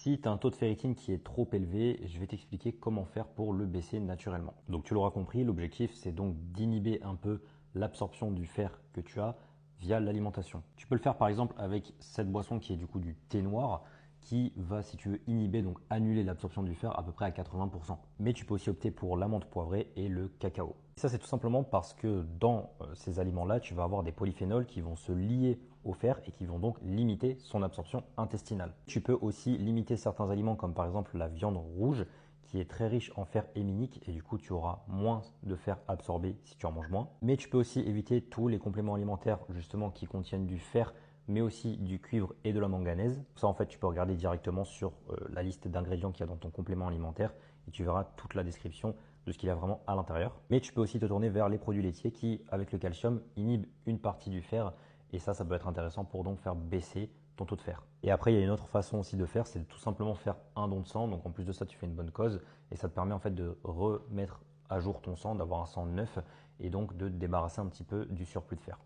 Si tu as un taux de ferritine qui est trop élevé, je vais t'expliquer comment faire pour le baisser naturellement. Donc tu l'auras compris, l'objectif c'est donc d'inhiber un peu l'absorption du fer que tu as via l'alimentation. Tu peux le faire par exemple avec cette boisson qui est du coup du thé noir qui va, si tu veux, inhiber, donc annuler l'absorption du fer à peu près à 80%. Mais tu peux aussi opter pour l'amande poivrée et le cacao. Et ça, c'est tout simplement parce que dans ces aliments-là, tu vas avoir des polyphénols qui vont se lier au fer et qui vont donc limiter son absorption intestinale. Tu peux aussi limiter certains aliments comme par exemple la viande rouge qui est très riche en fer héminique et du coup tu auras moins de fer absorbé si tu en manges moins. Mais tu peux aussi éviter tous les compléments alimentaires justement qui contiennent du fer mais aussi du cuivre et de la manganèse. Ça en fait tu peux regarder directement sur la liste d'ingrédients qu'il y a dans ton complément alimentaire et tu verras toute la description de ce qu'il y a vraiment à l'intérieur. Mais tu peux aussi te tourner vers les produits laitiers qui, avec le calcium, inhibent une partie du fer et ça peut être intéressant pour donc faire baisser ton taux de fer. Et après, il y a une autre façon aussi de faire, c'est de tout simplement faire un don de sang. Donc en plus de ça, tu fais une bonne cause et ça te permet en fait de remettre à jour ton sang, d'avoir un sang neuf et donc de te débarrasser un petit peu du surplus de fer.